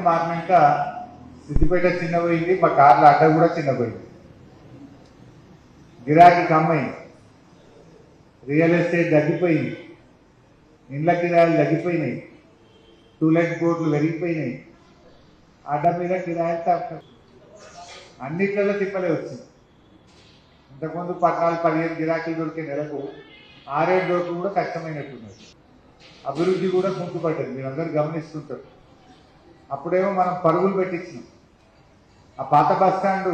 మారినాక సిద్దిపేట చిన్నపోయింది, మా కార్ల అడ్డ కూడా చిన్నపోయింది, గిరాకీ కమ్మైంది, రియల్ ఎస్టేట్ తగ్గిపోయింది, ఇండ్ల కిరాయిలు తగ్గిపోయినాయి, టూలెట్ బోర్డులు పెరిగిపోయినాయి, అడ్డ మీద కిరాయిలు తక్కువ, అన్నిట్లలో తిప్పలే వచ్చింది. ఇంతకుముందు 14-15 గిరాకీలు దొరికే నెలకు 6-7 దొరకు కూడా కష్టమైనట్టున్నది. అభివృద్ధి కూడా కుంటుపడ్డది, మీరందరూ గమనిస్తుంటారు. అప్పుడేమో మనం పరుగులు పెట్టించినాం, ఆ పాత బస్ స్టాండ్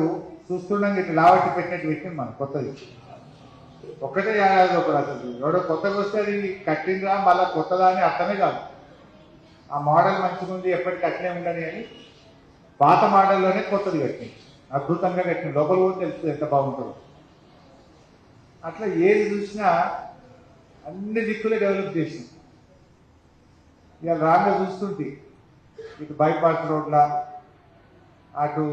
చూస్తుండగా ఇట్లా లావట్టి పెట్టినట్టు పెట్టినాం మనం కొత్తది. ఒక్కటే ఏడాది ఒకటి అసలు ఎవడో కొత్తగా వస్తే అది కట్టిందా మళ్ళీ కొత్తదా అని అర్థమే కాదు. ఆ మోడల్ మంచిగా ఉంది, ఎప్పటికీ అట్లే ఉండని అని పాత మోడల్లోనే కొత్తది కట్టింది, అద్భుతంగా కట్టింది, లోపల కూడా తెలుస్తుంది ఎంత బాగుంటుందో. అట్లా ఏది చూసినా అన్ని దిక్కులే డెవలప్ చేసింది. ఇక రాగా చూస్తుంటే ఇటు బైపాస్ రోడ్ల, అటు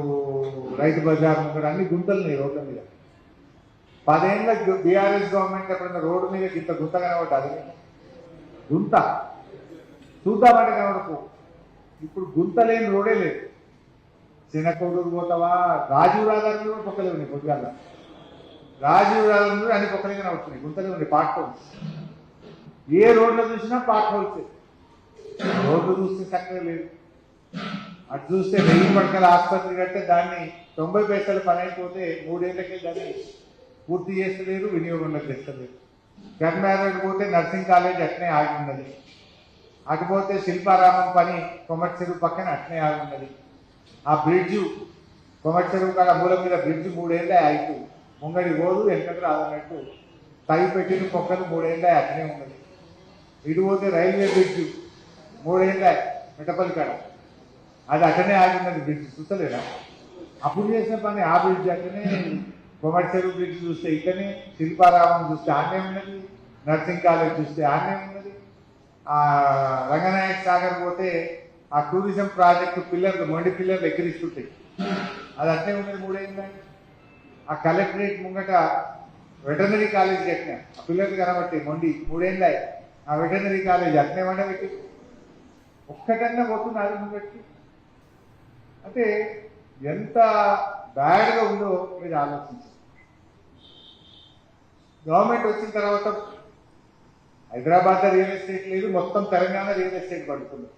రైతు బజార్ ముందు అన్ని గుంతలున్నాయి రోడ్ల మీద. 10 ఏళ్ళ బీఆర్ఎస్ గవర్నమెంట్ ఎప్పుడైనా రోడ్డు మీద ఇంత గుంత కనబడ్డది, గుంత చూద్దామంటే కనబడకు. ఇప్పుడు గుంత లేని రోడే లేదు. చిన్నకోడూరు పోతావా, రాజీవ్ రాగారు కూడా పొక్కలే ఉన్నాయి, పొద్దుగాల రాజీవ్ రాగారు కూడా అన్ని పొక్కలే కనబడుతున్నాయి, గుంతలే ఉన్నాయి, పాట్ హోల్స్. ఏ రోడ్లో చూసినా పాట్ హోల్స్. రోడ్డు చూస్తే చక్కగా లేదు. అటు చూస్తే 1000 పడకల ఆసుపత్రి కడితే దాన్ని 90 పైసలు పని అయిపోతే 3 ఏళ్ళకే దాన్ని పూర్తి చేస్తలేరు, వినియోగంలోకి తెస్తలేరు. కర్నాటక పోతే నర్సింగ్ కాలేజ్ అట్నే ఆగి ఉన్నది, అటుపోతే శిల్పారామం పని కొమట్ చెరువు పక్కన అట్నే ఆగి ఉన్నది. ఆ బ్రిడ్జు కొమట్ చెరువు కాడ మూల మీద బ్రిడ్జ్ 3 ఏళ్ళే ఆగితూ ముంగడి పోదు వెనకటి రాదన్నట్టు తగి పెట్టిన పొక్కలు 3 ఏళ్ళే అట్నే ఉన్నది. ఇటు పోతే రైల్వే బ్రిడ్జు 3 ఏళ్ళే మిటపల్లి కాడ, అది అటనే ఆగి ఉన్నది, బ్రిడ్జ్ చూస్తలేదా? అప్పుడు చేసిన పని ఆ బ్రిడ్జ్ అట్లనే, కొమట్ చెరువు బ్రిడ్జ్ చూస్తే ఇక్కడనే, శిల్పారామం చూస్తే ఆనే ఉన్నది, నర్సింగ్ కాలేజ్ చూస్తే ఆనే ఉన్నది. ఆ రంగనాయక సాగర్ పోతే ఆ టూరిజం ప్రాజెక్టు పిల్లర్లు, మొండి పిల్లర్లు ఎక్కిరిస్తుంటాయి, అది అట్లే ఉన్నది 3 ఏళ్ళే. ఆ కలెక్టరేట్ ముంగట వెటర్నరీ కాలేజ్ కట్టినా, ఆ పిల్లర్లు కనబట్టి మొండి 3 ఏళ్ళే. ఆ వెటర్నరీ కాలేజ్ అట్నే వండబెట్టి ఒక్కటన్నా పోతున్నారు ముంగట్టి. అంటే ఎంత బ్యాడ్గా ఉందో మీరు ఆలోచించారు. గవర్నమెంట్ వచ్చిన తర్వాత హైదరాబాద్ రియల్ ఎస్టేట్ లేదు, మొత్తం తెలంగాణ రియల్ ఎస్టేట్ పడుతుంది.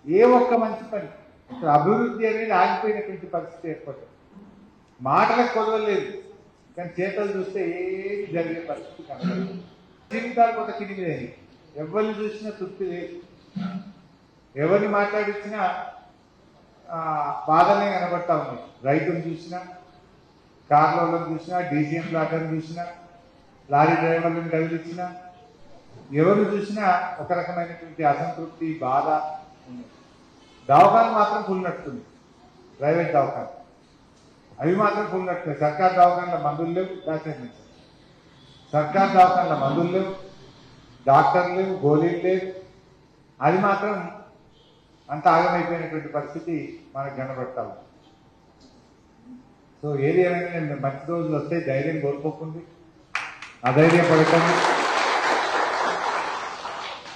ఏ ఒక్క మంచి పని, ఇప్పుడు అభివృద్ధి అనేది ఆగిపోయినటువంటి పరిస్థితి ఏర్పడుతుంది. మాటలకు కొదవలేదు, కానీ చేతలు చూస్తే ఏది జరిగే పరిస్థితి కనబడదు. జీవితాలు కొంత కిడిగిలేని, ఎవరిని చూసినా తృప్తి లేదు, ఎవరిని మాట్లాడించినా బాధనే కనబడతా ఉంది. రైతులు చూసినా, కార్లను చూసినా, డీసీఎం ప్లాట్లను చూసినా, లారీ డ్రైవర్లను కదిలించినా, ఎవరు చూసినా ఒక రకమైనటువంటి అసంతృప్తి, బాధ ఉంది. దవాఖాన మాత్రం ఫుల్ నడుతుంది, ప్రైవేట్ దవాఖాన అవి మాత్రం ఫుల్ నడుతున్నాయి. సర్కార్ దవాఖానలో మందులు లేవు, డాక్టర్లు సర్కార్ దవాఖానలో మందులు లేవు, డాక్టర్లు లేవు, గోళీలు లేవు. అది మాత్రం అంత ఆగమైపోయినటువంటి పరిస్థితి మనకు కనబడతాము. సో ఏది ఏమైనా మంచి రోజులు వస్తే ధైర్యం కోల్పోతుంది, అధైర్యం పడకండి.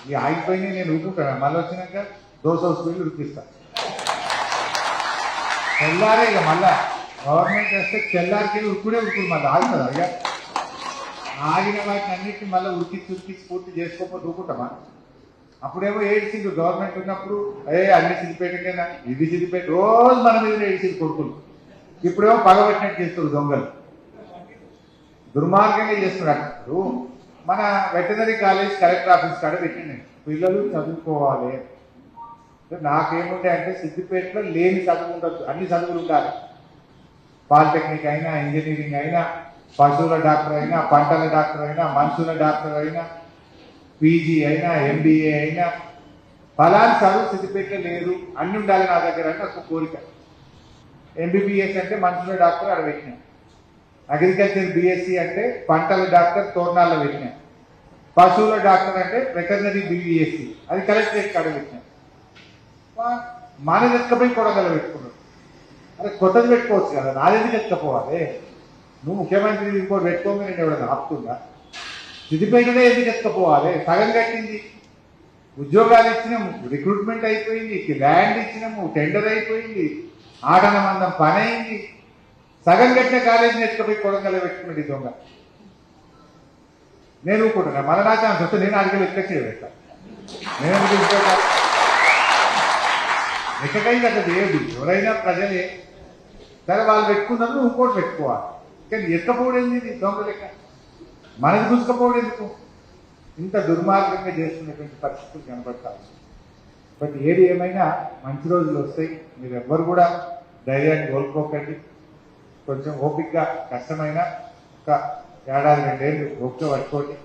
ఈ ఆగిపోయినాయి నేను ఊరుకుంటాను, మళ్ళీ వచ్చినాక 200 స్పీడ్లు ఉరికిస్తాను. తెల్లారే ఇక మళ్ళా గవర్నమెంట్ వస్తే తెల్లారికి ఉరుకుడే ఉరుకుడు, మళ్ళీ ఆగుతుంది. అయ్యా ఆగిన వాటిని అన్నింటినీ మళ్ళీ ఉరికిచ్చి పూర్తి చేసుకోకపోతే ఊరుకుంటామా? అప్పుడేమో ఏడ్చిండు గవర్నమెంట్ ఉన్నప్పుడు, అన్ని సిద్దిపేటకైనా ఇది సిద్దిపేట, రోజు మన మీద ఏడ్చింది కొడుకులు. ఇప్పుడేమో పగబట్టినట్టు చేస్తారు దొంగలు, దుర్మార్గంగా చేస్తున్నారు. ఇప్పుడు మన వెటనరీ కాలేజ్ కలెక్టర్ ఆఫీస్ కాడ పెట్టింది, పిల్లలు చదువుకోవాలి. నాకేముంటాయి అంటే సిద్దిపేటలో లేని చదువు ఉండదు, అన్ని చదువులు ఉండాలి. పాలిటెక్నిక్ అయినా, ఇంజనీరింగ్ అయినా, పశువుల డాక్టర్ అయినా, పంటల డాక్టర్ అయినా, మనుషుల డాక్టర్ అయినా, పీజీ అయినా, ఎంబీఏ అయినా, ఫలాన్ని చదువు సిద్దిపేటలో లేదు, అన్ని ఉండాలి నా దగ్గర అంటే ఒక కోరిక. ఎంబీబీఎస్ అంటే మనుషుల డాక్టర్ అక్కడ పెట్టినా, అగ్రికల్చర్ బీఎస్సీ అంటే పంటల డాక్టర్ తోరణాల్లో పెట్టినా, పశువుల డాక్టర్ అంటే వెటర్నరీ బీవీఎస్సీ అది కలెక్టరేట్ కాడ పెట్టినా. మన ఎత్తుకపోయి కొడగల పెట్టుకున్నాడు. అరే కొత్తది పెట్టుకోవచ్చు కదా, నాదెందుకు ఎత్తుకపోవాలి? నువ్వు ముఖ్యమంత్రి ఇంకోటి పెట్టుకోమని నేను ఎవరైనా ఆపుతుందా? సిద్దిపేటనే ఎందుకు ఎత్తుకపోవాలి? సగం కట్టింది ఉద్యోగాలు ఇచ్చినాము, రిక్రూట్మెంట్ అయిపోయింది, ల్యాండ్ ఇచ్చినాము, టెండర్ అయిపోయింది, ఆటన మందం పని అయింది. సగం కట్టిన కాలేజీని ఎత్తుకుపోయి కొడంగల్ పెట్టుకున్నాడు ఈ దొంగ. నేను ఊరుకుంటున్నా, మన నా ఛాన్స్ వస్తే నేను అడిగి ఎక్కచ్చేది పెట్టా. నేను ఎక్కడైంది అట్లా చేయదు. ఎవరైనా ప్రజలే సరే, వాళ్ళు పెట్టుకున్నప్పుడు ఇంకోటి పెట్టుకోవాలి. కానీ ఎక్కపోవడేంది ఇది దొంగ లెక్క, మనకు చూసుకపోవడం ఎందుకు? ఇంత దుర్మార్గంగా చేస్తున్నటువంటి పరిస్థితులు కనబడతాయి. బట్ ఏది ఏమైనా మంచి రోజులు వస్తాయి. మీరు ఎవ్వరు కూడా ధైర్యాన్ని కోల్పోకండి. కొంచెం ఓపికగా కష్టమైన ఒక 1-2 ఏళ్ళు ఓపిక పట్టుకోండి.